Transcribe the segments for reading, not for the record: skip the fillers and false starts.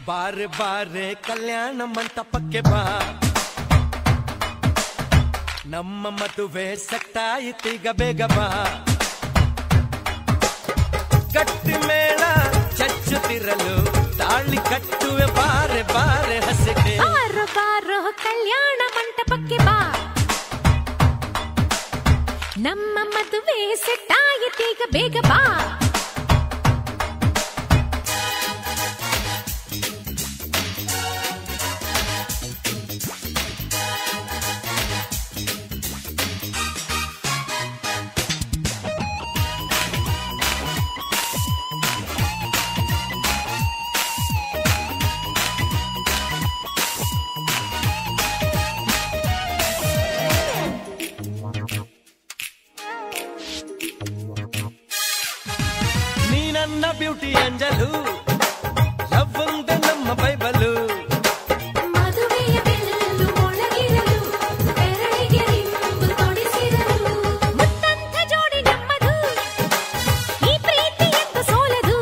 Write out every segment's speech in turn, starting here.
ಬಾರೆ ಬಾರೆ ಕಲ್ಯಾಣ ಮಂಟಪಕ್ಕೆ ಬಾ, ನಮ್ಮ ಮದುವೆ ಸೆಟ್ಟಾಯಿತೀಗ ಬೇಗ ಬಾ. ಗಟ್ಟಿ ಮೇಳ ಚಚ್ಚುತ್ತಿರಲು ತಾಳಿ ಕಟ್ಟುವೆ ಬಾರೆ ಬಾರೆ ಹಸಿಗೆ. ಬಾರೋ ಬಾರೋ ಕಲ್ಯಾಣ ಮಂಟಪಕ್ಕೆ ಬಾ, ನಮ್ಮ ಮದುವೆ ಸೆಟ್ಟಾಯಿತೀಗ ಬೇಗ ಬಾ. ನನ್ನ ಬ್ಯೂಟಿ ಅಂಜಲು ಲವ್ ಒಂದೇ ನಮ್ಮ ಬೈಬಲು. ಮದುವೆಯ ಬೆಲ್ಲು ಒಳಗಿರಲು ಬೆರಳಿಗೆ ರಿಂಬು ತೊಡಿಸಿರಲು. ಮುತ್ತಂತ ಜೋಡಿ ನಮ್ಮದು, ಈ ಪ್ರೀತಿ ಎಂದು ಸೋಲದು.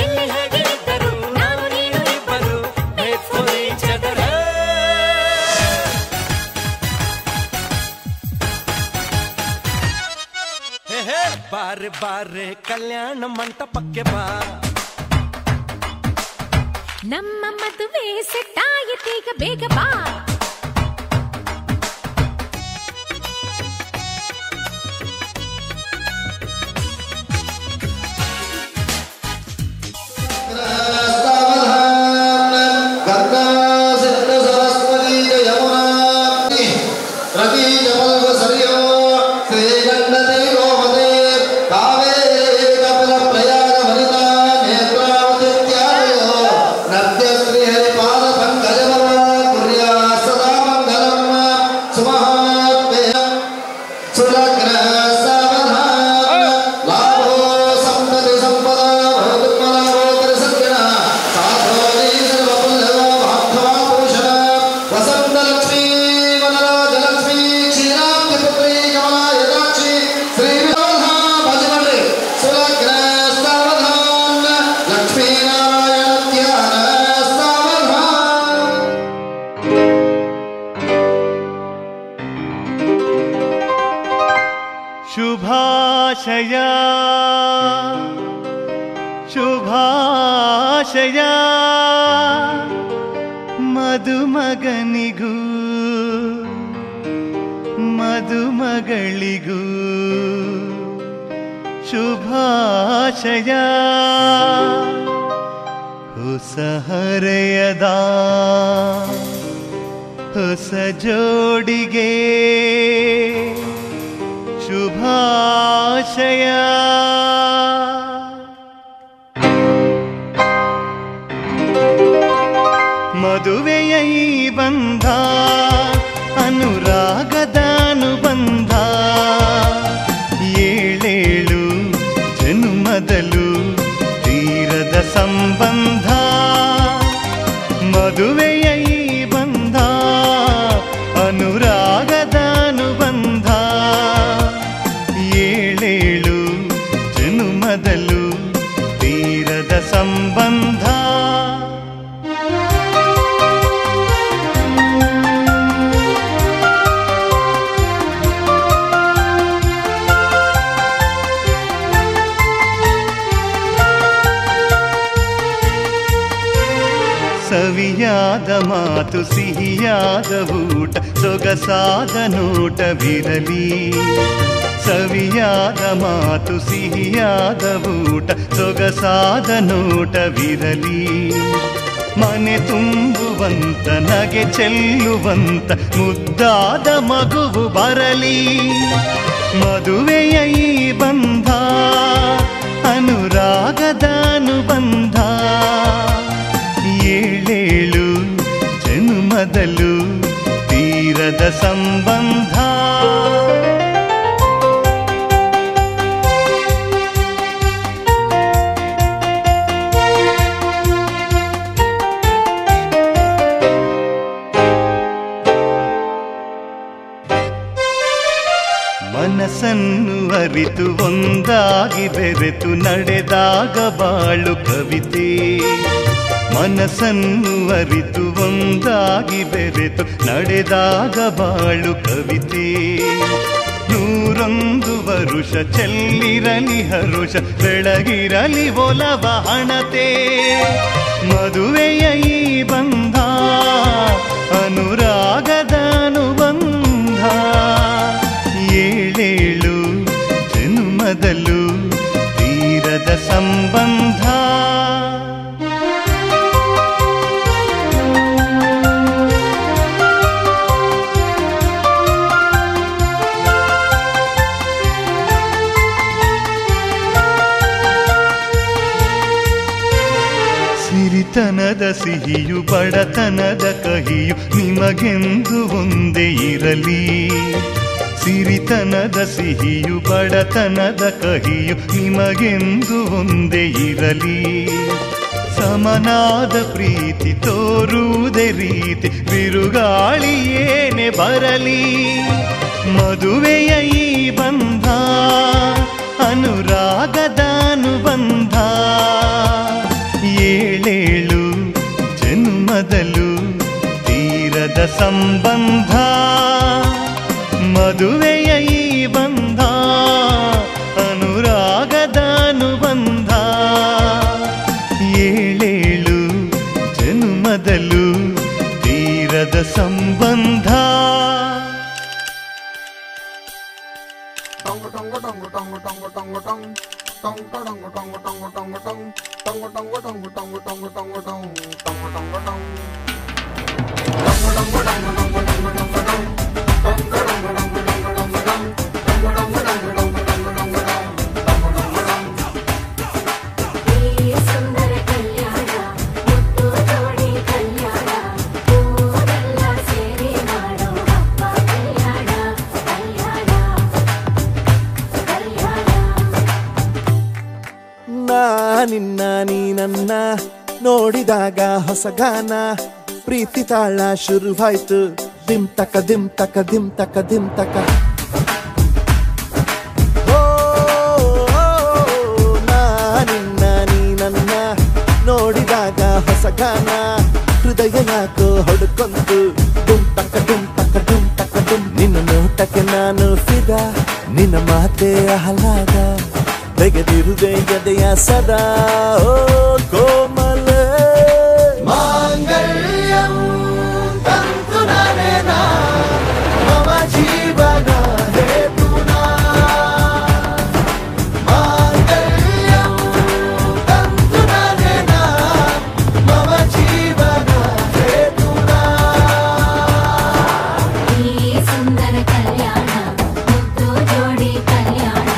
ಎಲ್ಲಿ ಹೇಗಿದ್ದರು ನಾವು ನೀನು ಇಬ್ಬರು Made for each other. ಬಾರೆ ಬಾರೆ ಕಲ್ಯಾಣ ಮಂಟಪಕ್ಕೆ ಬಾ, ನಮ್ಮ ಮದುವೆ ಸೆಟ್ಟಾಯಿತೀಗ ಬೇಗ ಬಾ. ಶುಭಾಶಯ ಶುಭಾಶಯ ಮದುಮಗನಿಗೂ ಮದುಮಗಳಿಗೂ ಶುಭಾಶಯ. ಹೊಸ ಹರೆಯದ ಹೊಸ ಜೋಡಿಗೆ ಶುಭಾಶಯ. ಮದುವೆಯ ಈ ಬಂಧ ಅನುರಾಗದ ಅನುಬಂಧ, ಏಳೇಳು ಜನ್ಮದಲು ತೀರದ ಸಂಬಂಧ. ಮದುವೆಯ ಈ ಬಂಧ ಅನುರಾಗದ ಅನುಬಂಧ, ಏಳೇಳು ಜನ್ಮದಲು ತೀರದ ಸಂಬಂಧ. ಸವಿಯಾದ ಮಾತು ಸಿಹಿಯಾದ ಊಟ ಸೊಗಸಾದ ನೋಟವಿರಲಿ. ಸವಿಯಾದ ಮಾತು ಸಿಹಿಯಾದ ಊಟ ಸೊಗಸಾದ ನೋಟವಿರಲಿ. ಮನೆ ತುಂಬುವಂತ ನಗೆ ಚೆಲ್ಲುವಂತ ಮುದ್ದಾದ ಮಗುವು ಬರಲಿ. ಮದುವೆಯ ಈ ಬಂಧ ಅನುರಾಗದ ಅನುಬಂಧ, ಏಳೇಳು ಜನ್ಮದಲು ತೀರದ ಸಂಬಂಧ. ಮನಸ್ಸನ್ನು ಅರಿತು ಒಂದಾಗಿ ಬೆರೆತು ನಡೆದಾಗ ಬಾಳು ಕವಿತೆ. ಮನಸ್ಸನ್ನು ಅರಿತು ಒಂದಾಗಿ ಬೆರೆತು ನಡೆದಾಗ ಬಾಳು ಕವಿತೆ. 101 ವರುಷ ಚೆಲ್ಲಿರಲಿ ಹರುಷ ಬೆಳಗಿರಲಿ ಒಲವ ಹಣತೆ. ಮದುವೆಯ ಈ ಬಂಧ ಅನುರಾಗದ ಅನುಬಂಧ. 7 ಜನ್ಮದಲ್ಲೂ ತೀರದ ಸಂಬಂಧ. ಸಿರಿತನದ ಸಿಹಿಯು ಬಡತನದ ಕಹಿಯು ನಿಮಗೆಂದು ಒಂದೇ ಇರಲಿ. ಸಿರಿತನದ ಸಿಹಿಯು ಬಡತನದ ಕಹಿಯು ನಿಮಗೆಂದು ಒಂದೇ ಇರಲಿ. ಸಮನಾದ ಪ್ರೀತಿ ತೋರುವುದೇ ರೀತಿ ಬಿರುಗಾಳಿ ಏನೇ ಬರಲಿ. ಮದುವೆಯ ಈ ಬಂಧ ಅನುರಾಗದ ಅನುಬಂಧ. 7 ಜನ್ಮದಲ್ಲೂ ತೀರದ ಸಂಬಂಧ. ಮದುವೆಯ ಈ ಬಂಧ ಅನುರಾಗದ ಅನುಬಂಧ. 7 ಜನ್ಮದಲ್ಲೂ ತೀರದ ಸಂಬಂಧ. ನಿನ್ನ ನೀ ನನ್ನ ನೋಡಿದಾಗ ಹೊಸಗಾನ ಪ್ರೀತಿ ತಾಳ ಶುರುವಾಯ್ತು. ದಿಮ್ ತಕ ದಿಮ್ ತಕ ದಿಮ್ ತಕ ದಿಮ್ ತಕ. ನಿನ್ನ ನೀ ನನ್ನ ನೋಡಿದಾಗ ಹೊಸಗಾನ ಹೃದಯ ಯಾಕೋ ಹೊಡ್ಕೊಂತು. ಡುಮ್ ತಕ ಡುಮ್ ತಕ ಡುಮ್ ತಕ ಡುಮ್. ನಿನ್ನ ನೋಟಕ್ಕೆ ನಾನು ಫಿದಾ, ನಿನ್ನ ಮಾತೆ ಆಹ್ಲಾದ. ತೆಗೆದಿರುವೆ ಎದೆಯ ಸದಾ ಓ ಕೋಮಲ. ಮಾಂಗಲ್ಯಂ ತಂತು ನಾನೇನಾ ಮಮ ಜೀವನ ಹೇತುನಾ. ಮಾಂಗಲ್ಯಂ ತಂತು ನಾನೇನಾ ಮಮ ಜೀವನ ಹೇತುನಾ. ಈ ಸುಂದರ ಕಲ್ಯಾಣ ಮುದ್ದು ಜೋಡಿ ಕಲ್ಯಾಣ.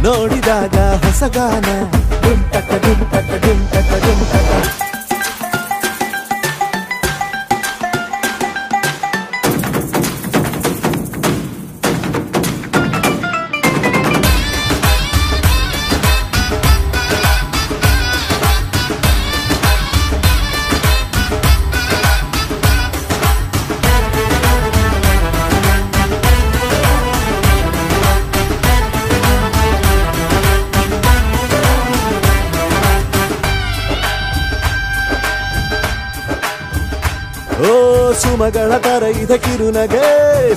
ನೋಡಿದಾಗ ಹೊಸಗಾನ ಡುಮ್ ಟಕ ಡುಮ್ ಟಕ ಡುಮ್ ಟಕ ಡುಮ್ ಟಕ. ಓ ಸುಮಗಳ ತರ ಇದೆ ಕಿರುನಗೆ,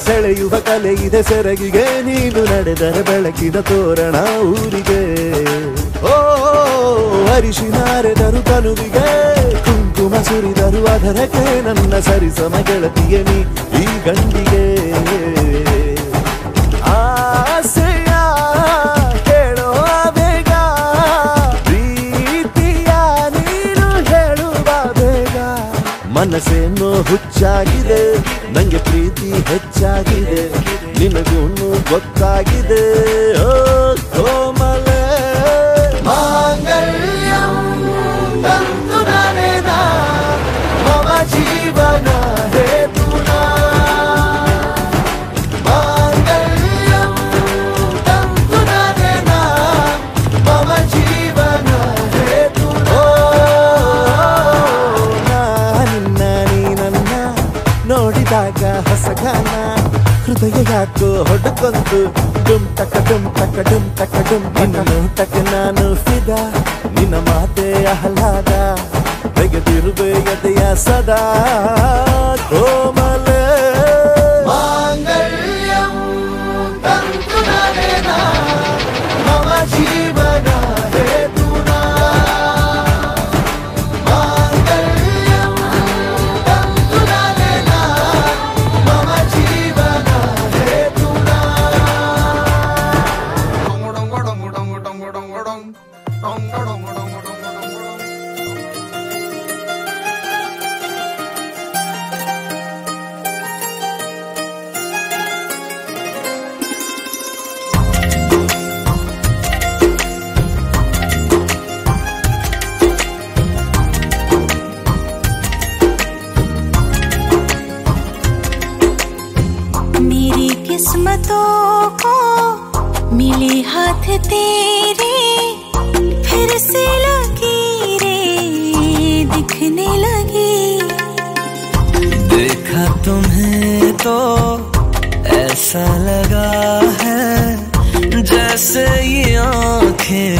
ಸೆಳೆಯುವ ಕಲೆ ಇದೆ ಸೆರಗಿಗೆ. ನೀನು ನಡೆದರೆ ಬೆಳಕಿನ ತೋರಣ ಊರಿಗೆ. ಓ ಅರಿಶಿನಾರೆದರು ಕನುವಿಗೆ, ಕುಂಕುಮ ಸುರಿದರು ಅದರಕ್ಕೆ. ನನ್ನ ಸರಿಸಮ ಗೆಳತಿಯ ನೀ ಈ ಗಂಡಿಗೆ. ಆಸೆಯ ಕೇಳೋ ಬೇಗ, ಪ್ರೀತಿಯ ನೀನು ಹೇಳುವ ಬೇಗ. ಮನಸ್ಸೇನೋ ಹುಚ್ಚಾಗಿದೆ, ನಂಗೆ ಪ್ರೀತಿ ಹೆಚ್ಚಾಗಿದೆ. ನಿನಗೂನು ಗೊತ್ತಾಗಿದೆ ಓ ಕೋಮಲ. ಮಾಂಗಲ್ಯಂ ತಂತು ನಾನೇನಾ ಮಮ ಜೀವನ ಹೇತುನಾ. ಮಾಂಗಲ್ಯಂ ತಂತು ನಾನೇನಾ ಮಮ ಹೃದಯ ಯಾಕೋ ಹೊಡ್ಕೊಂತು ಡುಮ್ ಟಕ ಡುಮ್ ಟಕ ಡುಮ್ ಟಕ ಡುಮ್ ನಿನ್ನ ನೋಟಕ್ಕೆ ನಾನು ಫಿದ ನಿನ್ನ ಮಾತೆ ಆಹ್ಲಾದ ತೆಗೆದಿರುವೆ ಎದೆಯ ಸದಾ ಕೋಮಲೆ ಮಾಂಗಲ್ಯಂ ತಂತು ನರೇನಾ ಮಮ ಜೀವನ ಹೇತುನಾ ಮಾಂಗಲ್ಯಂ ತಂತು ನರೇನಾ ಮಮ ಜೀವನ ಹೇತುನಾ मेरी किस्मतों को मिले हाथ तेरे फिर से लकीरें दिखने लगी। देखा तुम्हें तो ऐसा लगा है जैसे ये आंखें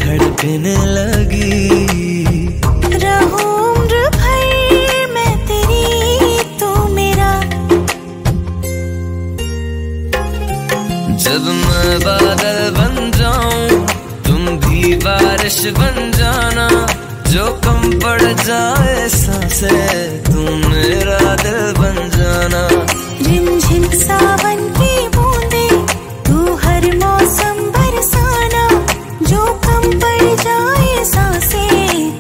धड़कने लगी। रहूं उम्र भर मैं तेरी तू मेरा। जब मैं बादल बन जाऊं तुम भी बारिश बन जाना, जो कम पड़ जाए सांसें तुम मेरा दिल बन जाना। रिमझिम सावन की बूंदे तू हर मौसम बरसाना, जो कम पड़ जाए सांसें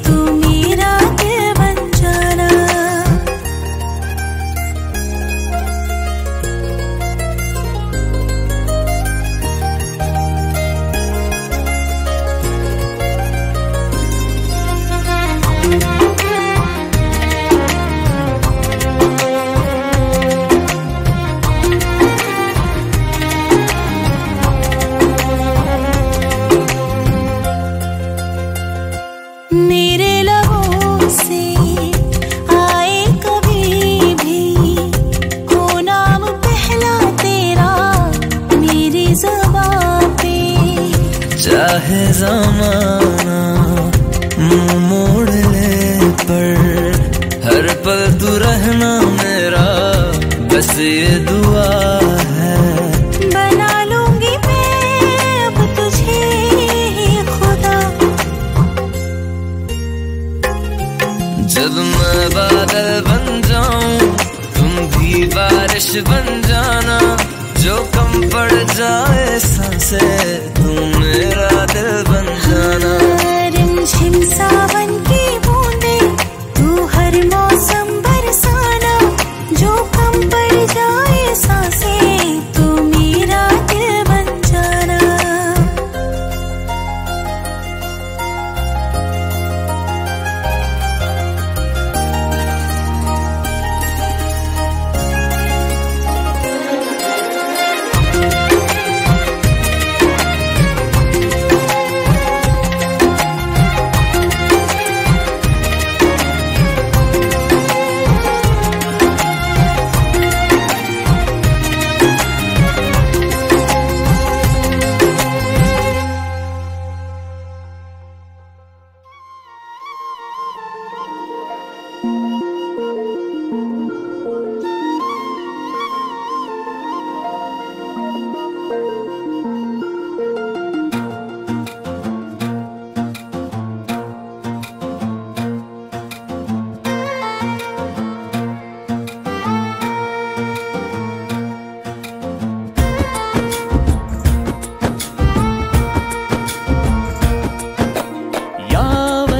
तू मेरा दिल बन जाना। मेरे लबों से आए कभी भी हो नाम पहला तेरा मेरी ज़बां पे। चाहे ज़माना मुंह मोड़ ले पर हर पल तू रहना मेरा, बस ये दुआ है। बना लूंगी मैं अब तुझे खुदा। जब मैं बादल बन जाऊं तुम भी बारिश बन जाना, जो कम पड़ जाए सांसें तुम मेरा दिल बन जाना। रिमझिम सावन की बूंदे तू हर मौसम बरसाना, जो कम पड़ जाए सांसें तू मेरा दिल बन जाना।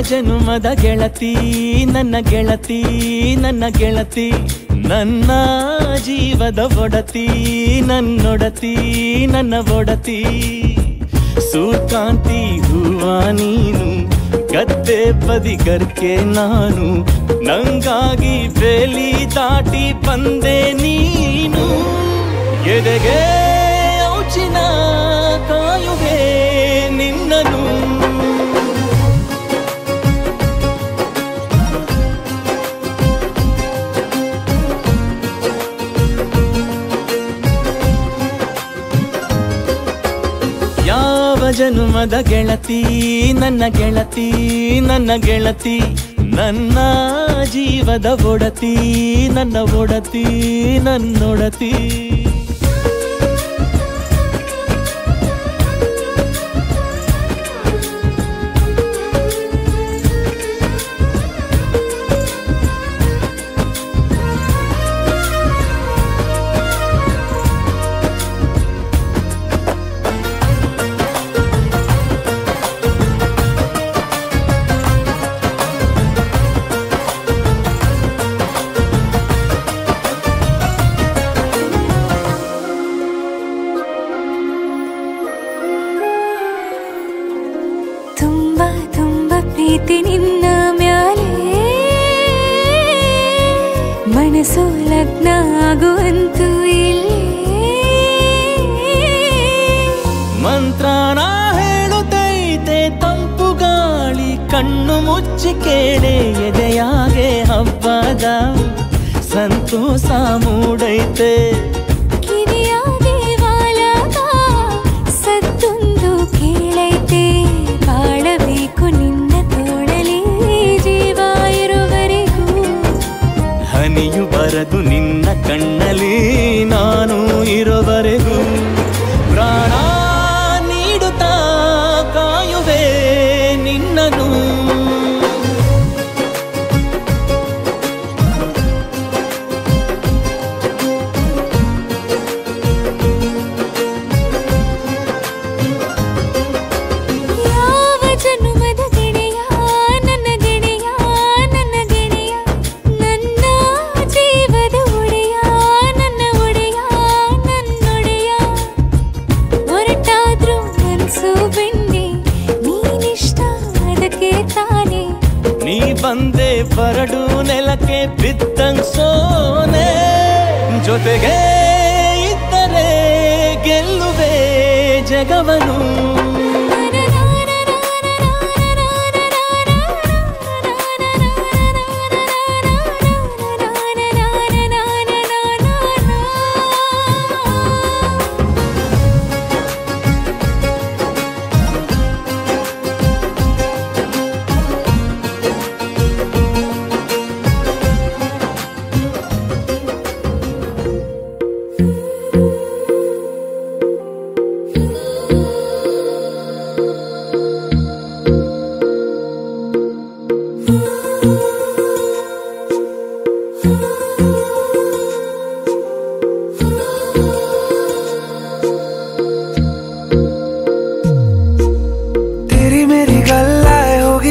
ಜನುಮದ ಗೆಳತಿ ನನ್ನ ಗೆಳತಿ ನನ್ನ ಗೆಳತಿ, ನನ್ನ ಜೀವದ ಒಡತಿ ನನ್ನೊಡತಿ ನನ್ನ ಒಡತಿ. ಸೂರ್ಕಾಂತಿ ಹೂವ ನೀನು, ಗದ್ದೆ ಬದಿಗರ್ಕೆ ನಾನು, ನಂಗಾಗಿ ಬೇಲಿ ದಾಟಿ ಬಂದೆ ನೀನು. ಎದೆಗೆ ಔಚಿನ ಕಾಯುವೆ ನಿನ್ನನು. ಜನುಮದ ಗೆಳತಿ ನನ್ನ ಗೆಳತಿ ನನ್ನ ಗೆಳತಿ ನನ್ನ ಜೀವದ ಒಡತಿ ನನ್ನ ಒಡತಿ ನನ್ನೊಡತಿ ಪ್ರೀತಿ ನಿನ್ನ ಮ್ಯಾಲೆ ಮನಸ್ಸು ಲಗ್ನ ಆಗುವಂತೂ ಇಲ್ಲೇ ಮಂತ್ರನ ಹೇಳುತ್ತೈತೆ ತಂಪು ಗಾಳಿ ಕಣ್ಣು ಮುಚ್ಚಿ ಕೇಳೆ ಎದೆಯಾಗೆ ಹಬ್ಬದ ಸಂತೋಷ ಮೂಡೈತೆ ಕಿವಿಯಾಗೆ ವಾಲಕ ಸತ್ತೊಂದು ಕೇಳೈತೆ ಬಾಳಬೇಕು ನಿನ್ನ ತೋಳಲಿ ಜೀವ ಇರುವರೆಗೂ ಹನಿಯು ಬರದು ನಿನ್ನ ಕಣ್ಣಲ್ಲಿ ನಾನು ಇರುವರೆಗೂ ಪ್ರಾಣ ನೀಡುತ್ತಾ ಕಾಯುವೆ ನಿನ್ನನು ಬಂದೆ ಬರಡು ನೆಲಕ್ಕೆ ಬಿದ್ದಂಗ್ ಸೋನೆ ಜೊತೆಗೆ ಇದ್ದರೆ ಗೆಲ್ಲುವೆ ಜಗವನು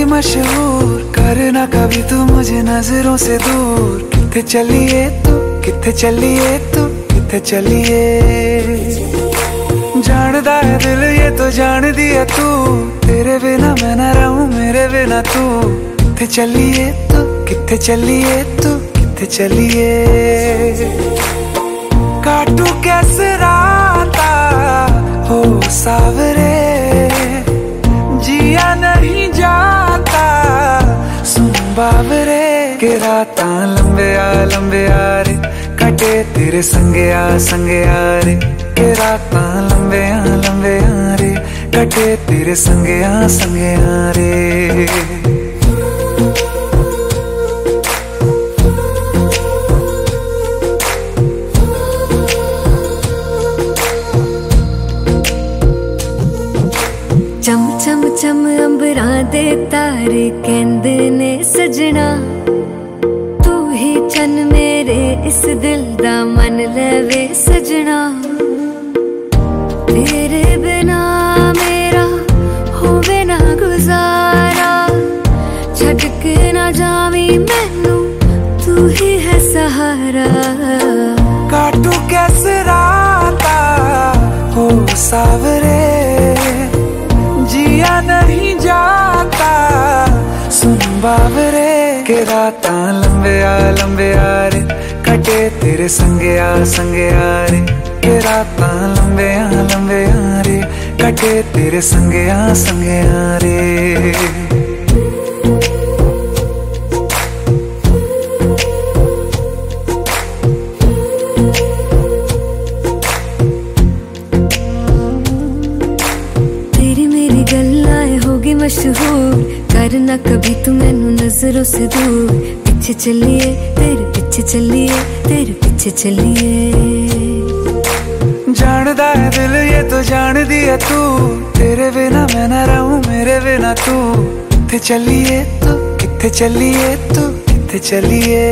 मशहूर करना कभी तू मुझे नजरों से दूर किथे चलिए तू किथे चलिए तू किथे चलिए जानदा है दिल ये तो जान दिया तू तेरे बिना मैं न रहूं मेरे बिना तू किथे चलिए तू किथे चलिए तू किथे चलिए काटू कैसे राता हो सावरे जिया नहीं जाता सुन बाबरे के रात लंबे आ रे कटे तेरे संगे आ रे के रात लंबे आ रे कटे तेरे संगे आ रे चम चम चम अंबरा दे तारे कहंदे ने सजना तू ही चन मेरे इस दिल दा मन लवे सजना तेरे बिना मेरा होवे ना गुजारा छड़ के ना जावी मैनू तू ही है सहारा काटू कैसे राता हो सावरे जिया नहीं जाता सुन बाबरे के रात लंबे आ रे कटे तेरे संगे आ रे के रात लंबे आ रे कटे तेरे संगे आ रे मशहूर करना कभी तू मैनू नजरों से दूर पीछे चलिए तेरे पीछे चलिए तेरे पीछे चलिए जानदा है दिल ये तो जान दिया तू तेरे बिना मैं ना रहूं मेरे बिना तू किथे चलिए तू किथे चलिए तू किथे चलिए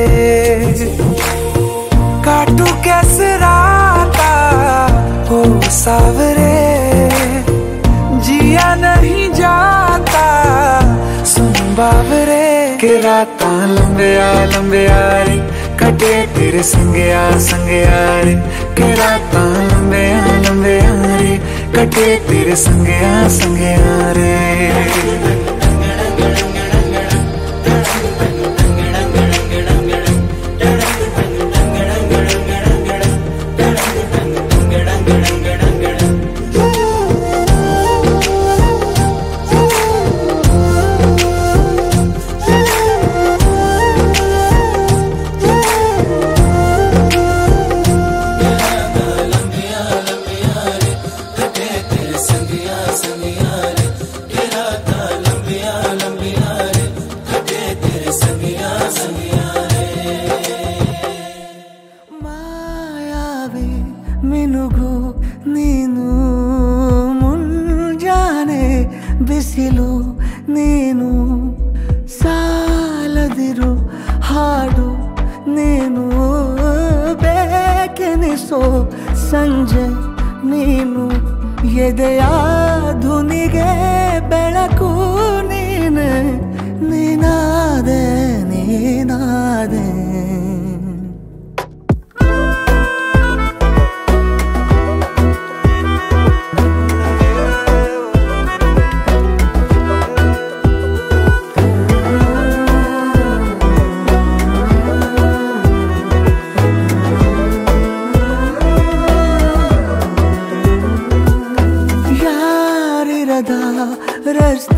काटू कैसे राता हो सावरे जिया नहीं जाता सुन बावरे के राता लंबे आ रे कटे तेरे संगे आ रे के राता लंबे आ रे कटे तेरे संगे आ रे ಮಿನುಗು ನೀನು ಮುಂಜಾನೆ ಬಿಸಿಲು ನೀನು ಸಾಲದಿರು ಹಾಡು ನೀನು ಬೇಕೆನಿಸೋ ಸಂಜೆ ನೀನು ಎದೆಯ ಧುನಿಗೆ ಬೆಳಕು ನೀನೆ ನೀನಾದೆ ನೀನಾದೆ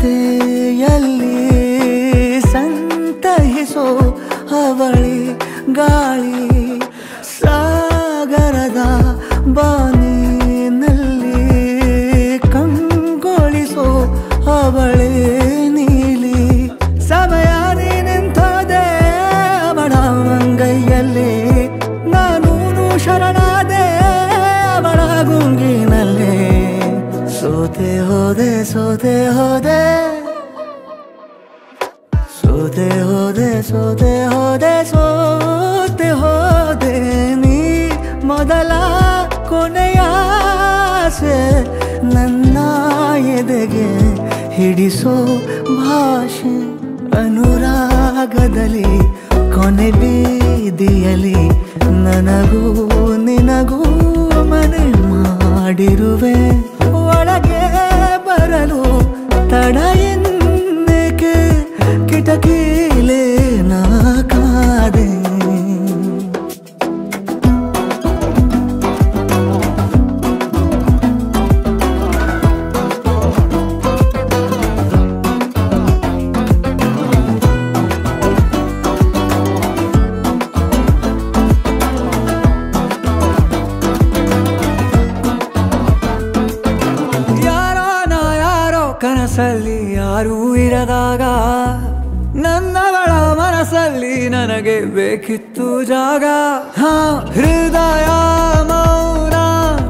ರಸ್ತೆಯಲ್ಲಿ ಸಂತಹಿಸೋ ಅವಳಿ ಗಾಳಿ ಸಾಗರದ ಬಾನಿನಲ್ಲಿ ಕಂಗೊಳಿಸೋ ಅವಳೆ ನೀಲಿ ಸಮಯ ನಿಂತೋದೆ ಅವಳ ಅಂಗೈಯಲ್ಲಿ ನಾನು ಶರಣಾದೆ ಅವಳ ಗುಂಗಿನಲ್ಲಿ ಸೋತೆ ಹೋದೆ ಸೋತೆ ಹೋದೆ ಸೋತೆ ಹೋದೆ ಸೋತೆ ಹೋದೆ ಸೋತೆ ಹೋದೆ ನೀ ಮೊದಲ ಕೊನೆಯ ಆಸೆ ನನ್ನ ಎದೆಗೆ ಹಿಡಿಸೋ ಭಾಷೆ ಅನುರಾಗದಲ್ಲಿ ಕೊನೆ ಬೀದಿಯಲ್ಲಿ ನನಗೂ ನಿನಗೂ ಮನೆ ಮಾಡಿರುವೆ ಒಳಗೆ ಬರಲು ತಡ ಎನ್ನಕ್ಕೆ ಕಿಟಕಿಲೇ ನಾ ಕಾದೆ ಕನಸಲ್ಲಿ ಯಾರೂ ಇರದಾಗ ನನ್ನವಳ ಮನಸ್ಸಲ್ಲಿ ನನಗೆ ಬೇಕಿತ್ತು ಜಾಗ ಹೃದಯ ಮೌನ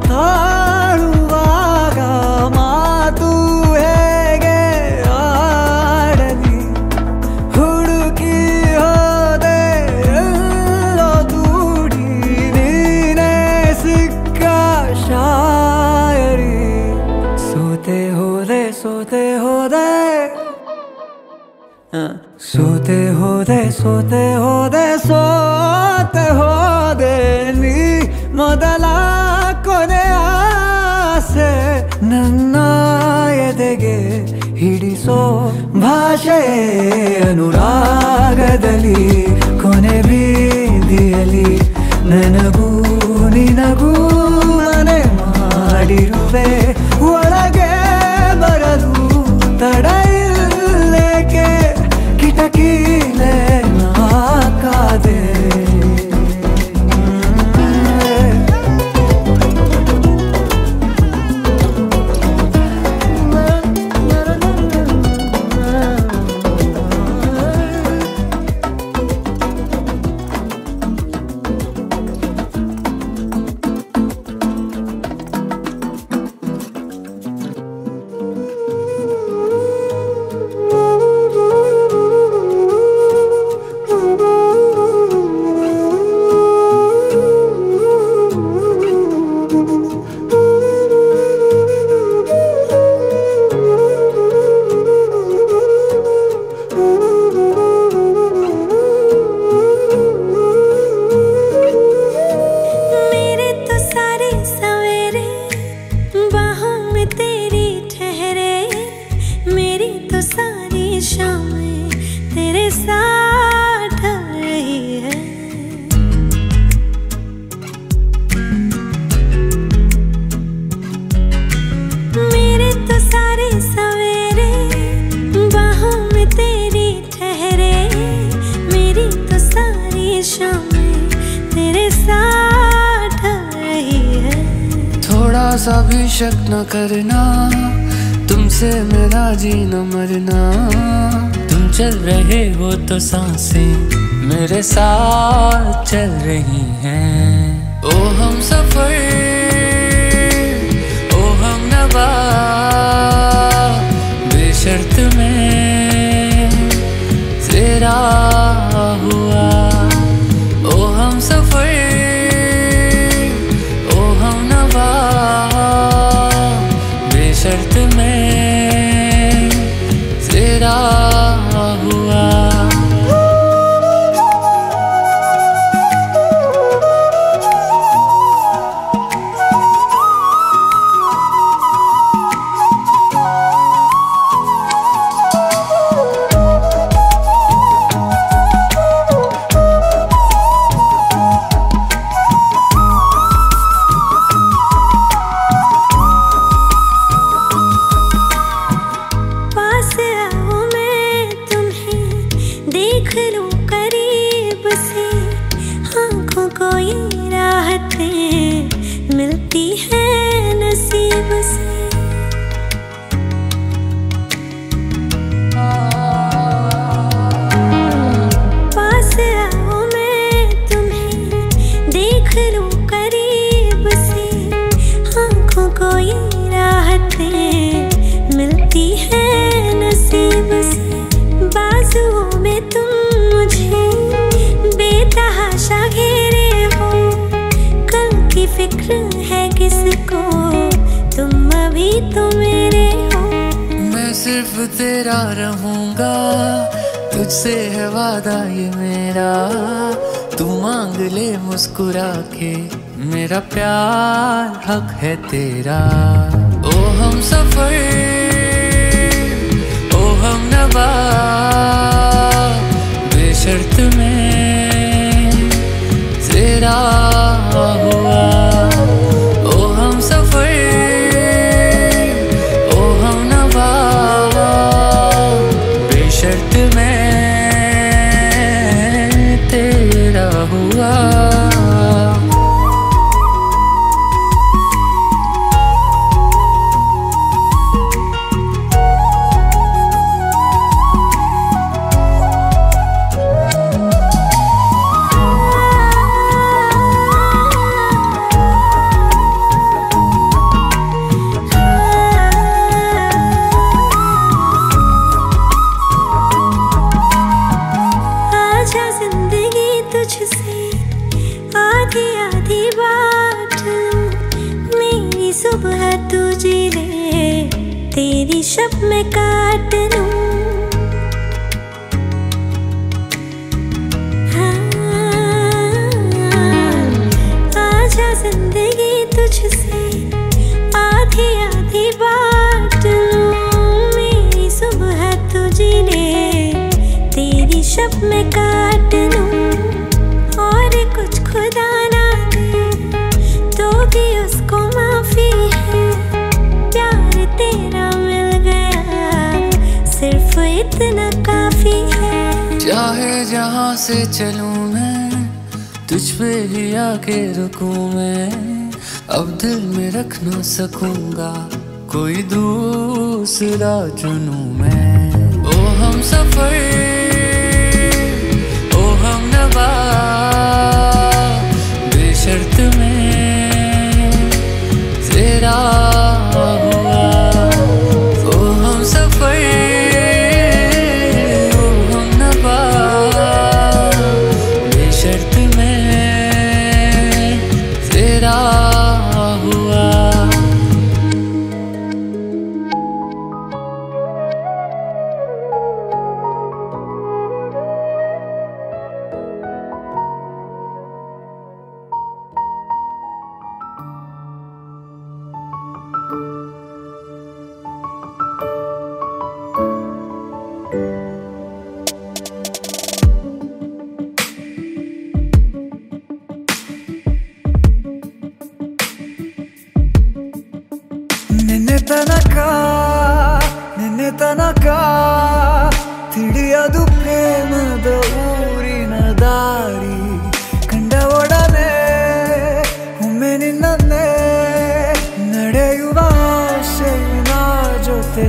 ತಾಳುವಾಗ ಮಾತು ಹೇಗೆ ಆಡಲಿ ಹುಡುಕಿ ಹೋದೆ ಎಲ್ಲೋ ದೂಡಿ ನೀನೇ ಸಿಕ್ಕ ಶಾಯರಿ ಸೋತೆ ಹೋದೆ ಸೋತೆ ಹೋದೆ ಸೋತೆ ಹೋದೆ ಸೋತೆ ಹೋದೆ ಸೋತೆ ಹೋದೆ ನೀ ಮೊದಲ ಕೊನೆ ಆಸೆ ನನ್ನ ಎದೆಗೆ ಹಿಡಿಸೋ ಭಾಷೆ ಅನುರಾಗದಲ್ಲಿ ಕೊನೆ ಬೀದಿಯಲ್ಲಿ ನನಗೂ ನಿನಗೂ ಮನೆ ಮಾಡಿರುವೆ ಒಳಗೆ ಬರಲು ತಡ ಇಲ್ಲೇಕೆ ಕಿಟಕಿಲೇ ನಾ ಕಾದೆ सा भी शक न करना, तुमसे मेरा जीना मरना। तुम चल रहे हो तो सांसें मेरे साथ चल रही हैं। ओ हम सफर, ओ हम नवा, बेशर्त में तेरा हुआ। ओ हम सफर, ओ हम नवा, बेशर्त में तेरा हुआ। मिलती है नसीब से। पास आओ मैं तुम्हें देख लूं करीब से, आँखों को ये राहतें मिलती है नसीब से। बाजुओं में तुम मुझे बेतहाशा घेरे हो, कल की फिक्र है किसको, तुम अभी तो मेरे हो। मैं सिर्फ तेरा रहूंगा, तुझसे है वादा ये मेरा। तू मांग ले मुस्कुरा के, मेरा प्यार हक है तेरा। ओ हम सफर, ओ हम नवा, बेशर्त में तेरा हुआ। ओ हम सफर, ओ हम नवा, बेशर्त में तेरा हुआ। सुबह तू जी ले, तेरी शब में काट लूं। आजा जिंदगी तुझसे आधी आधी बांट लूं। मेरी सुबह तू जी ले, तेरी शब में काट लूं। और कुछ खुदा ना दे तो भी उसको माफी है, प्यार तेरा मिल गया सिर्फ इतना काफी है। चाहे जहां से चलूं मैं, तुझ पे ही आके रुकूं मैं। अब दिल में रख ना सकूंगा, कोई दूसरा चुनूं मैं। ओ हम सफर, ओ हम नवा, बेशर्त में तेरा हुआ। ओ हम सफर, ओ हम नवा, बेशर्त में तेरा हुआ। ನಿನ್ನೆ ತನಕ ತಿಳಿಯದು ಪ್ರೇಮದ ಊರಿನ ದಾರಿ. ಕಂಡ ಒಡನೆ ಒಮ್ಮೆ ನಿನ್ನೇ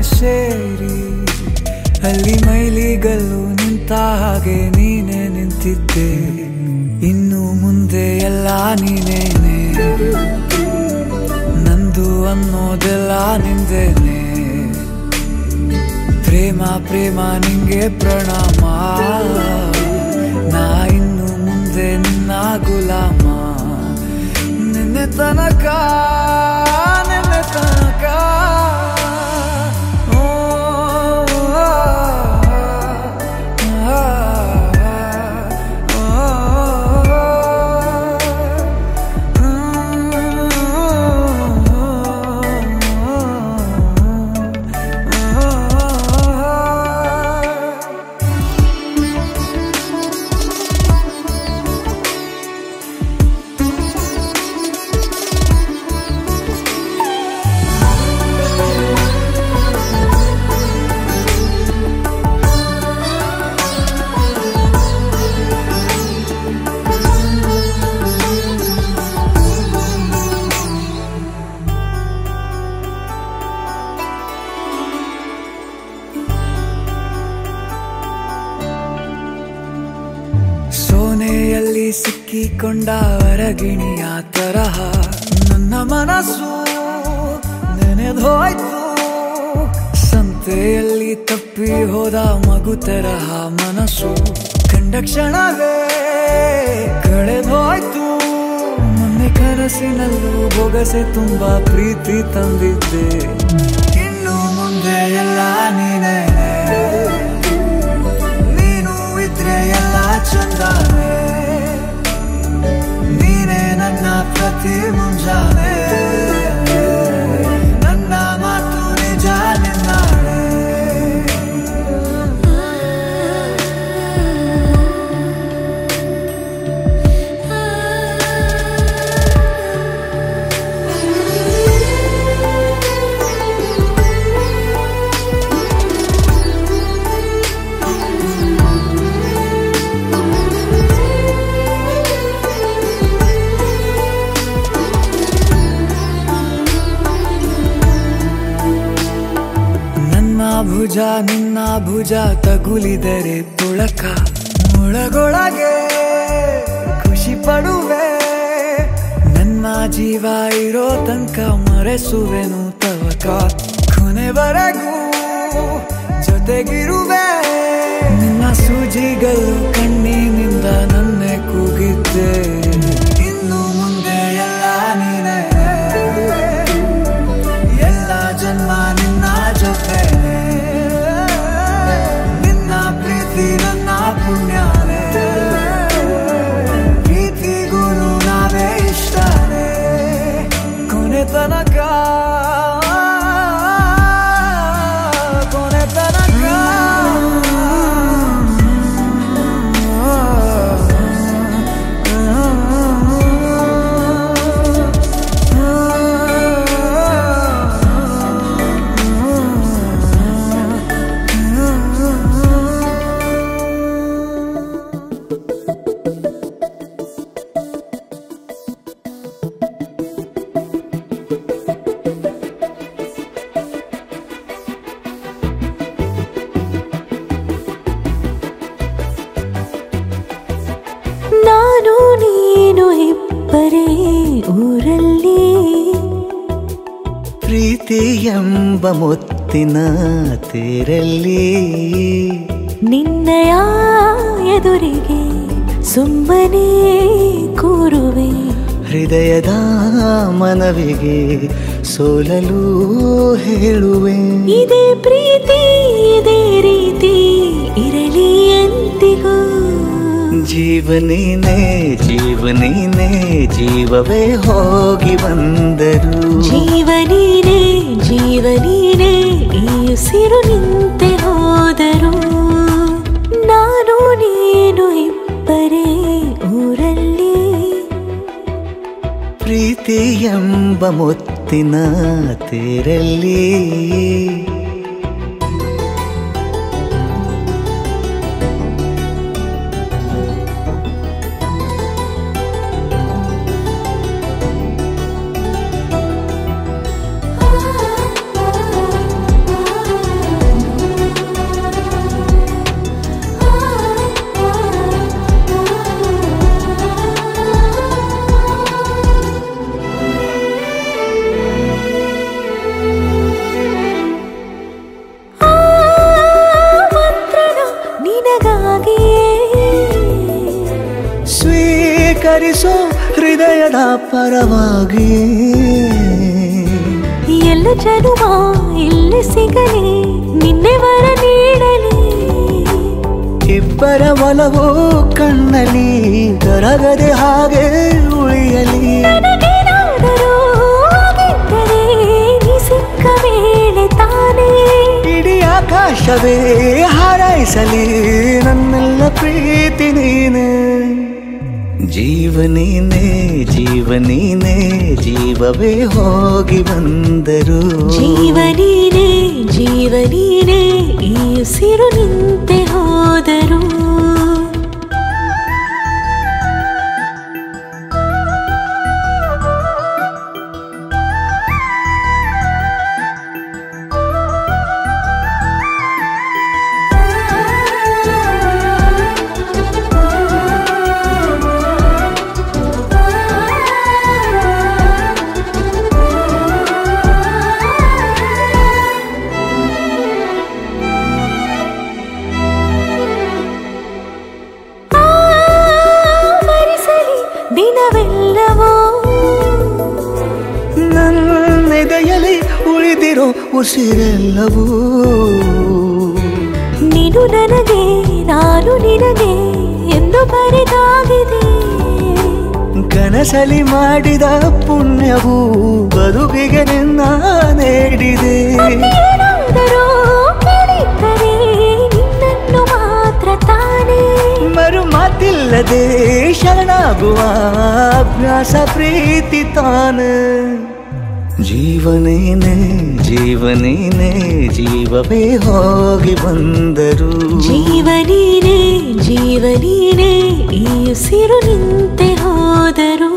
ಸೇರಿ ಅಲ್ಲಿ ಮೈಲಿಗಲ್ಲು ನಿಂತ ಹಾಗೆ ನೀನೇ ನಿಂತಿದ್ದೆ. ಇನ್ನು ಮುಂದೆ ಎಲ್ಲ ನೀನೇನೆ, ನಂದು ಅನ್ನೋದೆಲ್ಲ ನಿಂದೇನೆ. ಪ್ರೇಮ ಪ್ರೇಮ ನಿಂಗೆ ಪ್ರಣಾಮ, ನಾ ಇನ್ನು ಮುಂದೆ ನಿನ್ನ ಗುಲಾಮ. ನಿನ್ನೆ ತನಕ ನಿನ್ನೆ ತನಕ ಸೋನೆಯಲ್ಲಿ ಸಿಕ್ಕಿಕೊಂಡ ಅರಗಿಣಿಯ ತರಹ ನನ್ನ ಮನಸ್ಸು ನೆನೆದೋಯ್ತು. ಸಂತೆಯಲ್ಲಿ ತಪ್ಪಿ ಹೋದ ಮಗು ತರಹ ಮನಸ್ಸು ಕಂಡ ಕ್ಷಣವೇ ಕಳೆದೋಯ್ತು. ಮೊನ್ನೆ ಕನಸಿನಲ್ಲೂ ಬೊಗಸೆ ತುಂಬಾ ಪ್ರೀತಿ ತಂದಿದ್ದೆ. ಇನ್ನು ಮುಂದೆ ಎಲ್ಲ ನೀನೇ, ನೀನು ಇದ್ರೆ ಎಲ್ಲ ಚಂದಾನೆ. ನೀನೇ ನನ್ನ ಪ್ರತಿ ಮುಂಜಾನೆ, ನನ್ನ ಮಾತು ನಿಜ ನಿನ್ನಾಳೆ. ಭುಜ ನಿನ್ನ ಭುಜ ತಗುಲಿದರೆ ತುಳಕ ಒಳಗೊಳಗೆ ಖುಷಿ ಪಡುವೆ. ನನ್ನ ಜೀವ ಇರೋ ತನಕ ಮರೆಸುವೆನು ತವಕ. ಕೊನೆವರೆಗೂ ಜೊತೆಗಿರುವೆ. ನಿನ್ನ ಸೂಜಿಗಳು ಕಣ್ಣಿನಿಂದ ನನ್ನೆ ಕೂಗಿದ್ದೆ. ಇನ್ನು ಮುಂದೆ ಎಲ್ಲ ನೀನೇ, ಎಲ್ಲ ಜನ್ಮ ನಿನ್ನ ಜೊತೆ. ನನ್ನ ಪುಣ್ಯನೇ, ಪ್ರೀತಿಗೂ ನಾವೇ ಇಷ್ಟನೇ. ಕೊನೆ ತನಕ ಕೊನೆ ತನಕ ನಾನು ನೀನು ಇಬ್ಬರೇ ಊರಲ್ಲಿ, ಪ್ರೀತಿ ಎಂಬ ಮುತ್ತಿನ ತೇರಲ್ಲಿ. ನಿನ್ನಯ ಎದುರಿಗೆ ಸುಮ್ಮನೆ ಕೂರುವೆ. ಹೃದಯದ ಮನವಿಗೆ ಸೋಲಲು ಹೇಳುವೆ. ಇದೇ ಪ್ರೀತಿ ಇದೇ ರೀತಿ ಇರಲಿ ಎಂದಿಗೂ. ಜೀವನೇನೆ ಜೀವನೇನೆ ಜೀವವೇ ಹೋಗಿ ಬಂದರು. ಜೀವನೀನೇ ಜೀವನೀನೇ ಈ ಉಸಿರು ನಿಂತೆ ಹೋದರು. ನಾನು ನೀನು ಇಬ್ಬರೇ ಊರಲ್ಲಿ, ಪ್ರೀತಿ ಎಂಬ ಮುತ್ತಿನ ತೇರಲ್ಲಿ. ಸ್ವೀಕರಿಸೋ ಹೃದಯದ ಪರವಾಗಿ ಎಲ್ಲ ಜನುಮ ಇಲ್ಲಿ ಸಿಗಲಿ ನಿನ್ನೆ ವರ ನೀಡಲಿ ಇಬ್ಬರ ಒಲವು ಕಣ್ಣಲ್ಲಿ ಕರಗದೆ ಹಾಗೆ ಉಳಿಯಲಿ ನನಗೇನಾದರೂ ಆಗಿದ್ದರೆ ನೀ ಸಿಕ್ಕ ವೇಳೆ ತಾನೇ ಇಡೀ ಆಕಾಶವೇ ಹಾರೈಸಲಿ ನನ್ನೆಲ್ಲ ಪ್ರೀತಿ ನೀನೆ ಜೀವನೀನೇ ಜೀವನೀನೇ ಜೀವವೇ ಹೋಗಿ ಬಂದರು ಜೀವನೀನೇ ಜೀವನೀನೇ ಈ ಉಸಿರು ನಿಂತೆ ಹೋದರು ದಿನವೆಲ್ಲವೋ ನನ್ನೆದೆಯಲ್ಲಿ ಉಳಿದಿರೋ ಉಸಿರೆಲ್ಲವೂ ನೀನು ನನಗೆ ನಾನು ನಿನಗೆ ಎಂದು ಬರೆದಾಗಿದೆ ಕನಸಲಿ ಮಾಡಿದ ಪುಣ್ಯವು ಬದುಕಿಗೆ ನಿನ್ನ ನೀಡಿದೆ ಏನಾದರೂ ಕೇಳಿದ್ದರೆ ನಿನ್ನನ್ನು ಮಾತ್ರ ತಾನೇ ಮರು ಮಾತಿಲ್ಲದೆ ಶರಣಾಗುವ ಅಭ್ಯಾಸ ಪ್ರೀತಿ ತಾನೆ ಜೀವನೇನೆ ಜೀವನೇನೆ ಜೀವವೇ ಹೋಗಿ ಬಂದರು ಜೀವನೀನೇ ಜೀವನೀನೇ ಈ ಉಸಿರು ನಿಂತೆ ಹೋದರು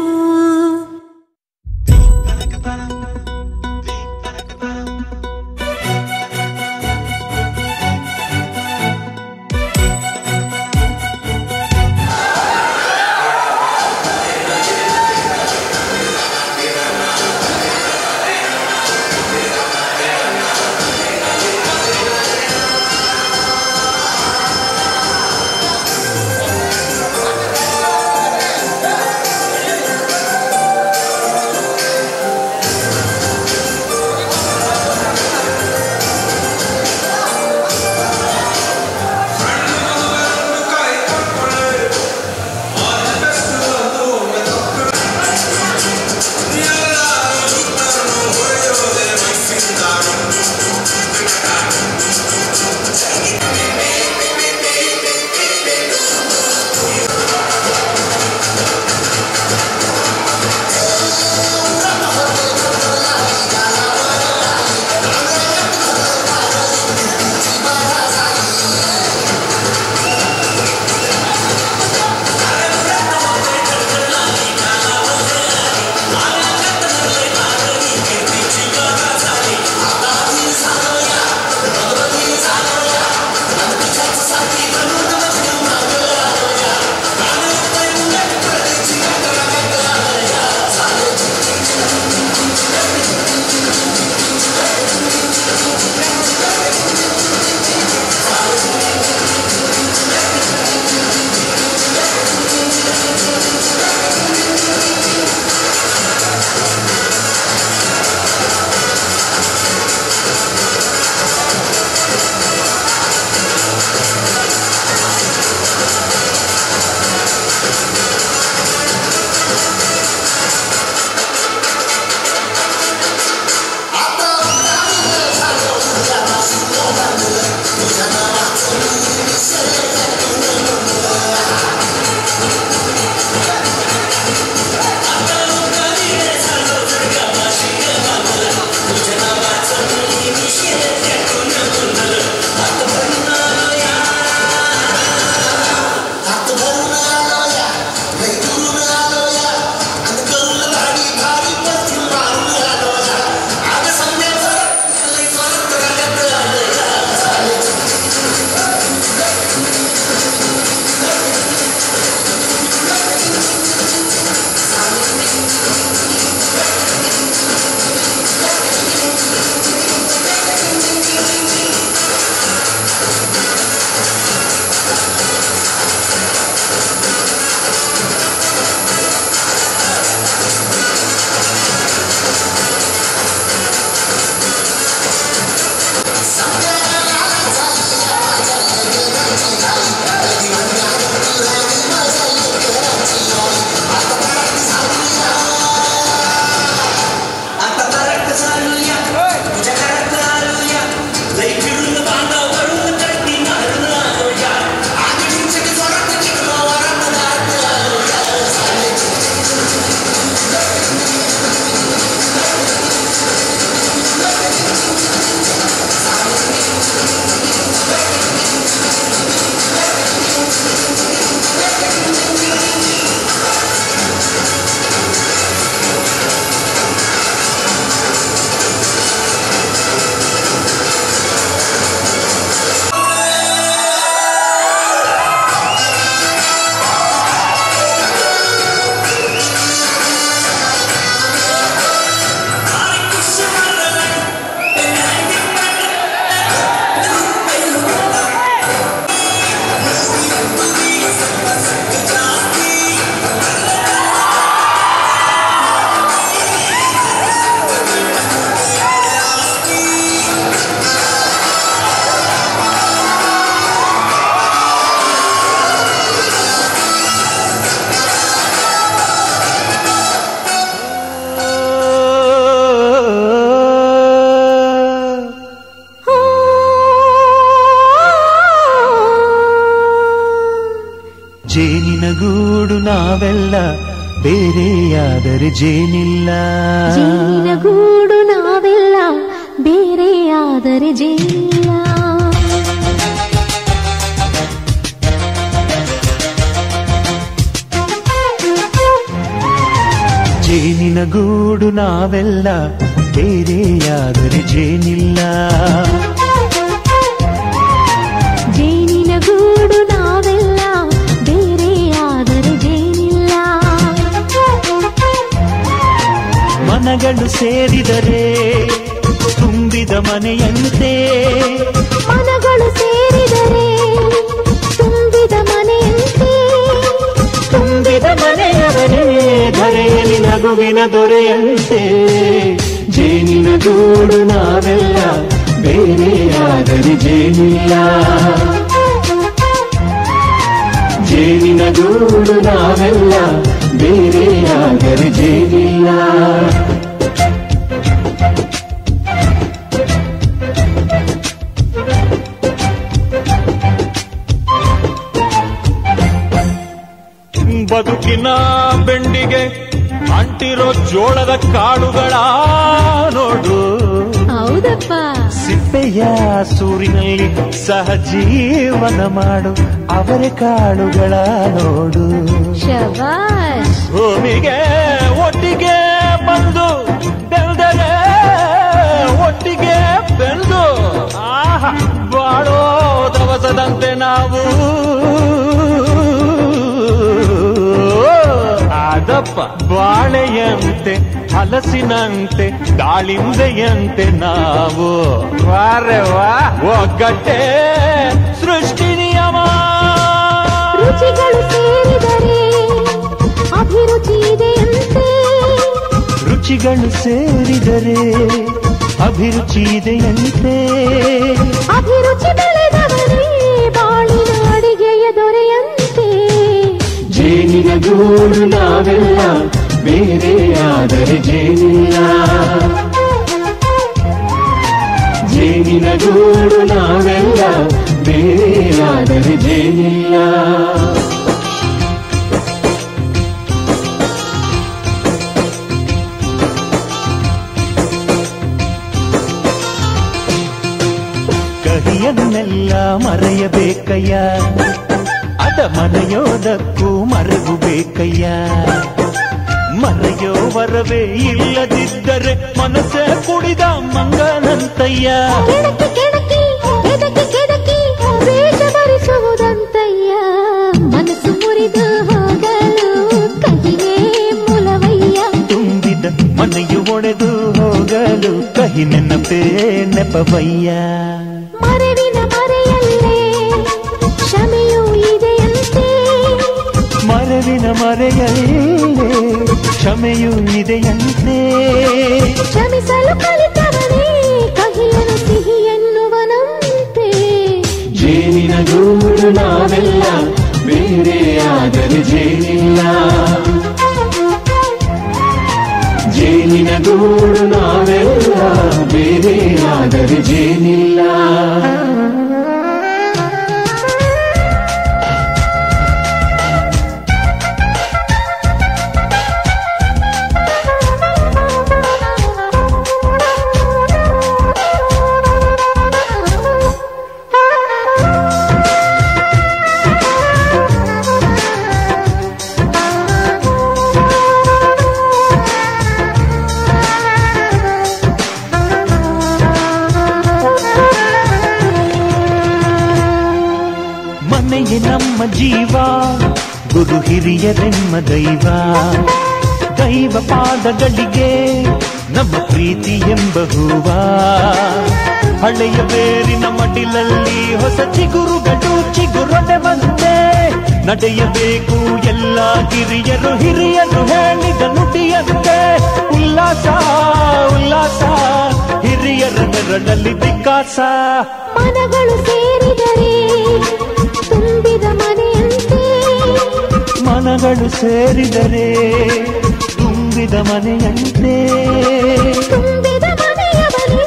ನಾವೆಲ್ಲ ಬೇರೆಯಾದರೆ ಜೇನಿಲ್ಲ. ಜೇನಿನ ಗೂಡು ನಾವೆಲ್ಲ ಬೇರೆಯಾದರೆ ಜೇನಿಲ್ಲ. ಜೇನಿನ ಗೂಡು ನಾವೆಲ್ಲ ಬೇರೆಯಾದರೆ ಜೇನಿಲ್ಲ. ಜೇನಿನ ಗೂಡು ನಾವೆಲ್ಲ ಬೇರೆಯಾದರೆ ಜೇನಿಲ್ಲ. ಮನಗಳು ಸೇರಿದರೆ ತುಂಬಿದ ಮನೆಯಂತೆ. ಮನಗಳು ಸೇರಿದರೆ ತುಂಬಿದ ಮನೆಯಂತೆ. ತುಂಬಿದ ಮನೆಯವರೇ ಧರೆಯಲ್ಲಿ ನಗುವಿನ ದೊರೆಯಂತೆ. ಜೇನಿನ ಗೂಡು ನಾವೆಲ್ಲ ಬೇರೆಯಾದರೆ ಜೇನಿಲ್ಲ. ಜೇನಿನ ಗೂಡು ನಾವೆಲ್ಲ ಬೇರೆಯಾದರೆ ಜೇನಿಲ್ಲ. ಬದುಕಿನ ಬೆಂಡಿಗೆ ಅಂಟಿರೋ ಜೋಳದ ಕಾಳುಗಳ ನೋಡು. ಹೌದಪ್ಪ. ಸಿಪ್ಪೆಯ ಸೂರಿನಲ್ಲಿ ಸಹಜೀವನ ಮಾಡು ಅವರ ಕಾಳುಗಳ ನೋಡು. ಶಬಾಷ್. ಭೂಮಿಗೆ ಒಟ್ಟಿಗೆ ಬಂದು ಬೆಳೆದರೆ ಒಟ್ಟಿಗೆ ಬೆಳೆದು ಬಾಳೋ ದವಸದಂತೆ ನಾವು. ಅದಪ್ಪ ಬಾಳೆಯಂತೆ ಹಲಸಿನಂತೆ ದಾಳಿಂಬೆಯಂತೆ ನಾವು. ವಾರೆ ವಾ ಒಗ್ಗಟ್ಟೆ ಸೃಷ್ಟಿ ನಿಯಮ. ರುಚಿಗಳು ಸೇರಿದರೆ ಅಭಿರುಚಿ ಇದೆಯಂತೆ. ರುಚಿಗಳು ಸೇರಿದರೆ ಅಭಿರುಚಿ ಇದೆಯಂತೆ. ಅಭಿರುಚಿ ಬೆಳೆದವರೇ ಬಾಳಿನ ಅಡಿಗೆಯ ದೊರೆಯಂತೆ. ಜೇನಿನ ಗೂಡು ನಾವೆಲ್ಲ ಬೇರೆಯಾದರೆ ಜೇನಿಲ್ಲ. ಜೇನಿನ ಗೂಡು ನಾವೆಲ್ಲ ಬೇರೆಯಾದರೆ ಜೇನಿಲ್ಲ. ಕಹಿಯನ್ನೆಲ್ಲ ಮರೆಯಬೇಕಯ್ಯ, ಅದ ಮನೆಯೋದಕ್ಕೂ ಮರೆವು ಬೇಕಯ್ಯ. ಮರೆಯೋ ವರವೇ ಇಲ್ಲದಿದ್ದರೆ ಮನಸ್ಸೇ ಕುಡಿದ ಮಂಗನಂತಯ್ಯ. ಕೆಡಕಿ ಕೆಡಕಿ ಕೆದಕಿ ಕೆದಕಿ ವೇಷ ಭರಿಸುವುದಂತಯ್ಯ. ಮನಸ್ಸು ಮುರಿದು ಹೋಗಲು ಕಹಿಯೇ ಮೂಲವಯ್ಯ. ತುಂಬಿದ ಮನೆಯು ಒಡೆದು ಹೋಗಲು ಕಹಿ ನೆನಪೇ ನೆಪವಯ್ಯ. ಮರೆವಿನ ಮರೆಯಲ್ಲೇ ಕ್ಷಮೆಯೂ ಇದೆಯಂತೆ. ಮರೆವಿನ ಮರೆಯಲ್ಲೇ ಕ್ಷಮೆಯೂ ಇದೆಯಂತೆ. ಕ್ಷಮಿಸಲು ಕಲಿತವನೇ ಕಹಿಯನು ಸಿಹಿ ಎನ್ನುವನಂತೆ. ಜೇನಿನ ಗೂಡು ನಾವೆಲ್ಲ ಬೇರೆಯಾದರೆ ಜೇನಿಲ್ಲ. ಜೇನಿನ ಗೂಡು ನಾವೆಲ್ಲ ಬೇರೆಯಾದರೆ ಜೇನಿಲ್ಲ. ಮನೆಯೇ ನಮ್ಮ ಜೀವ, ಗುರು ಹಿರಿಯರೆಮ್ಮ ದೈವ. ದೈವ ಪಾದಗಳಿಗೆ ನಮ್ಮ ಪ್ರೀತಿ ಎಂಬ ಹೂವ. ಹಳೆಯ ಬೇರಿನ ಮಡಿಲಲ್ಲಿ ಹೊಸ ಚಿಗುರುಗಳು ಚಿಗುರೊಡೆ ಬಂದೆ. ನಡೆಯಬೇಕು ಎಲ್ಲ ಕಿರಿಯರು ಹಿರಿಯರು ಹೇಳಿದ ನುಡಿಯಂತೆ. ಉಲ್ಲಾಸ ಉಲ್ಲಾಸ ಹಿರಿಯರ ನೆರಳಲ್ಲಿ ವಿಕಾಸ. ಮನಗಳು ಸೇರಿದರೆ ತುಂಬಿದ ಮನೆಯಂತೆ. ಮನಗಳು ಸೇರಿದರೆ ತುಂಬಿದ ಮನೆಯಂತೆ. ತುಂಬಿದ ಮನೆಯವರೇ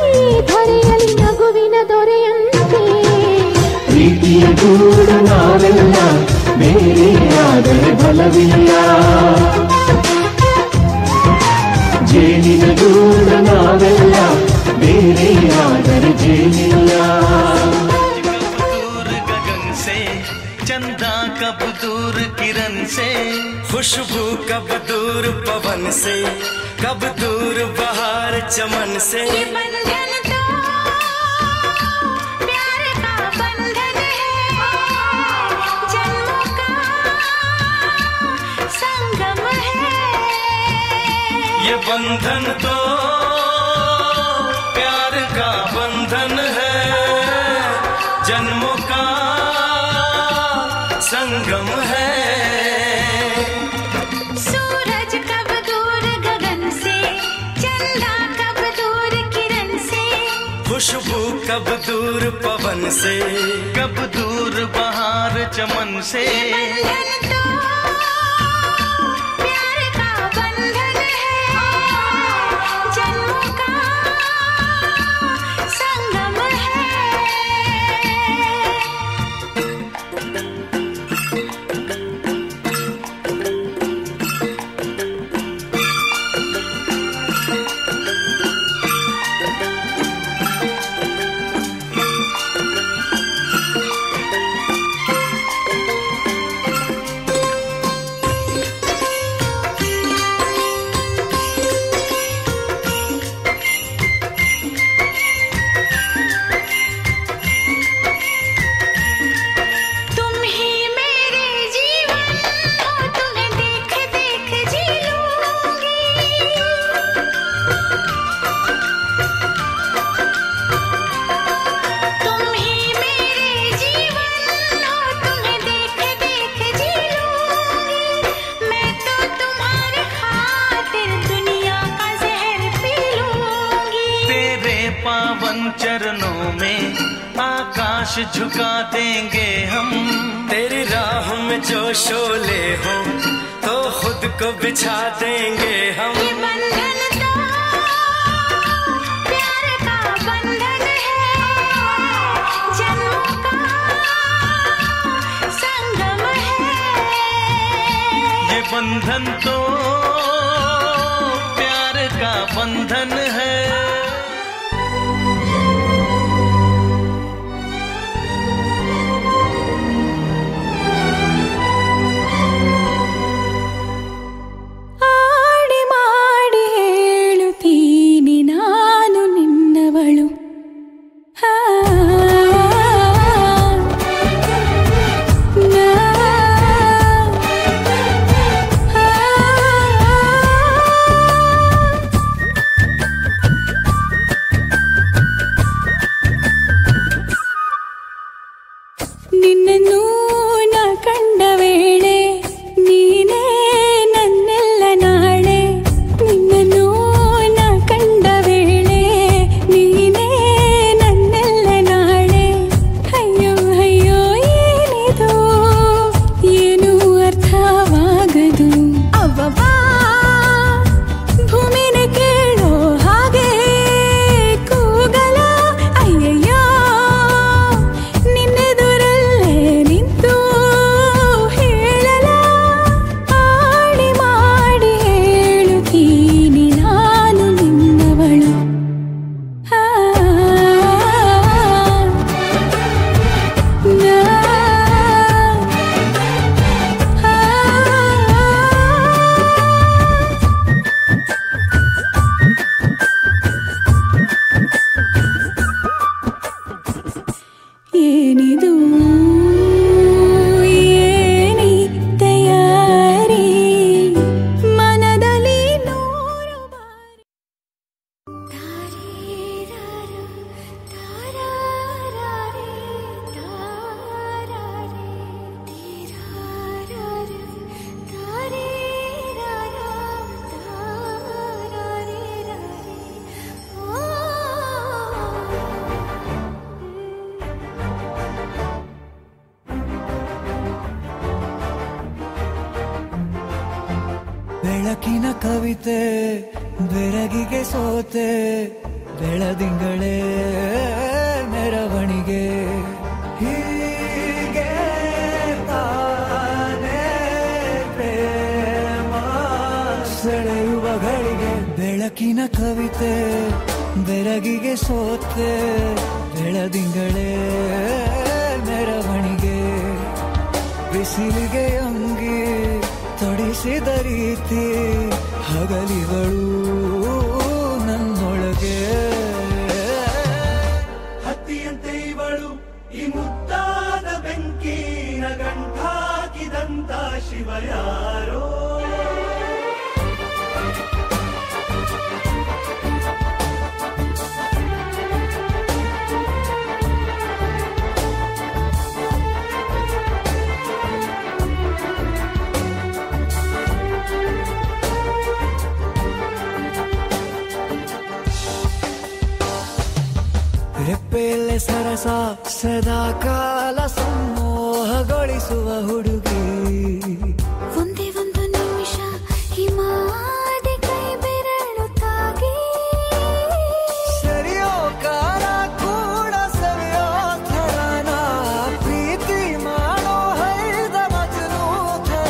ಧರೆಯಲ್ಲಿ ನಗುವಿನ ದೊರೆಯಂತೆ. ಪ್ರೀತಿಯ ಗೂಡು ನಾವೆಲ್ಲ ಬೇರೆಯಾದರೆ ಬಲವಿಲ್ಲ. ಜೇನಿನ ಗೂಡು ನಾವೆಲ್ಲ, ಬೇರೆ ಯಾದರೆ ಜೇನಿಲ್ಲ. दूर गगन से चंदा कब दूर किरण से, खुशबू कब दूर पवन से, कब दूर बहार चमन से. बंधन तो प्यार का बंधन है, जन्मों का संगम है. ये बंधन तो प्यार का बंधन है, जन्मों का संगम है. सूरज कब दूर गगन से, चंदा कब दूर किरण से, खुशबू कब दूर पवन से, कब दूर बहार चमन से. बंधन तो प्यार का बंधन है, जन्मों का संगम है. तुम ही मेरे जीवन हो, तुम्हें देख देख जी लूंगी. तुम ही मेरे जीवन हो, तुम्हें देख देख जी लूंगी. मैं तो तुम्हारे खातिर दुनिया का जहर पी लूंगी. तेरे पावन चरणों में आकाश झुका देंगे हम, तेरी राह में जो शोले हो तो खुद को बिछा देंगे हम. ये बंधन तो प्यार का बंधन है, जन्मों का संगम है. ये बंधन तो प्यार का बंधन है. ಆಡಿ ಮಾಡಿ ಹೇಳುತ್ತೀನಿ ನಾನು ನಿನ್ನವಳು. ಆ, ನಾ, ಆ, ನಿನ್ನನ್ನು ನಾ ಕಂಡ ವೇಳೆ ನೀನೇ ನನ್ನೆಲ್ಲ ನಾಳೆ. ನಿನ್ನನ್ನು ನಾ ಕಂಡ ವೇಳೆ ನೀನೇ ನನ್ನೆಲ್ಲ ನಾಳೆ. ಅಯ್ಯೋ ಅಯ್ಯೋ ಏನಿದು, ಏನು ಅರ್ಥವಾಗದು. ಅವ್ವವ್ವ ಭೂಮಿನ ಕೇಳೋ ಹಾಗೆ ಕೂಗಲ. ಅಯ್ಯಯ್ಯೋ ನಿನ್ನೆದುರಲ್ಲೇ ನಿಂತು ಹೇಳಲ. ಆಡಿ ಮಾಡಿ ಹೇಳುತ್ತೀನಿ ನಾನು ನಿನ್ನವಳು. ಆ, ನಾ, ಆ, ಏನಿದು ಏನಿ ತಯಾರಿ, ಮನದಲ್ಲಿ ನೂರು ಬಾರಿ. ಬೆಳಕಿನ ಕವಿತೆ ಬೆರಗಿಗೆ ಸೋತೆ, ಬೆಳದಿಂಗಳೇ ಮೆರವಣಿಗೆ. ಹೀಗೆ ತಾನೇ ಬೆಳಕಿನ ಕವಿತೆ ಬೆರಗಿಗೆ ಸೋತೆ ಬೆಳದಿಂಗಳೇ ಮೆರವಣಿಗೆ ಬಿಸಿಲಿಗೆ ಅಂಗಿ ತೊಡಿಸಿದ ರೀತಿ ಹಗಲಿಗಳು ನನ್ನೊಳಗೆ ಹತ್ತಿಯಂತೆ ಇವಳು ಈ ಮುದ್ದಾದ ಬೆಂಕಿನ ಗಂಟಾಕಿದಂತ ಶಿವ ಯಾರೋ ರೆಪ್ಪೆಯಲ್ಲೇ ಸರಸ ಸದಾ ಕಾಲ ಸಂಮೋಹಗೊಳಿಸುವ ಹುಡುಗಿ ಒಂದೇ ಒಂದು ನಿಮಿಷ ಹಿಮಾದಿ ಕೈ ಬೆರಳು ತಾಗಿ ಸರಿಯೋ ಕಾಲ ಕೂಡ ಸವಿಯೋ ಥರನ ಪ್ರೀತಿ ಮಾಡೋ ಹೈದ ಮಜನು ಥರ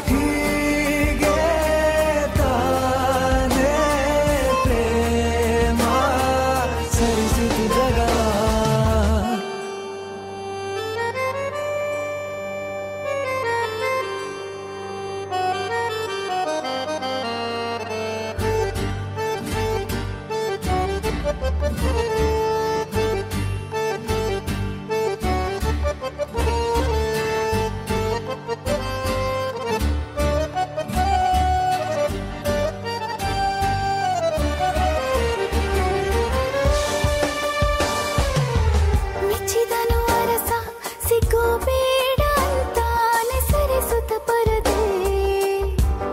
ಹೀಗೆ ತಾನೇ ಪ್ರೇಮ ಸರಿಸಿತು ಜಗ ಮೆಚ್ಚಿದನು ಅರಸ ಸಿಗೋ ಬೇಡ ಅಂತಾನೆ ಸರಿಸುತ್ತ ಪರದೆ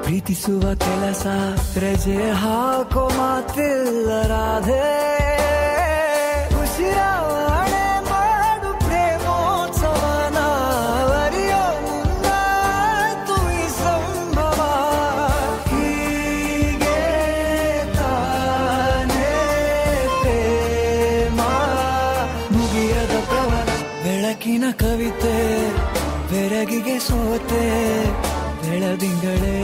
ಪ್ರೀತಿಸುವ ಕೆಲಸ ರಜೆ ಹಾಕೋ ಮಾತಿಲ್ಲ ರಾಧೆ ಉಸಿರಾವಣೆ ಮಾಡು ಪ್ರೇಮೋತ್ಸವನ ಅರಿಯೋ ಮುಂದಾಯ್ತು ಈ ಸಂಭವ ಹೀಗೆ ತಾನೇ ಪ್ರೇಮ ಮುಗಿಯದ ಪ್ರವರ ಬೆಳಕಿನ ಕವಿತೆ ಬೆರಗಿಗೆ ಸೋತೆ ಬೆಳದಿಂಗಳೇ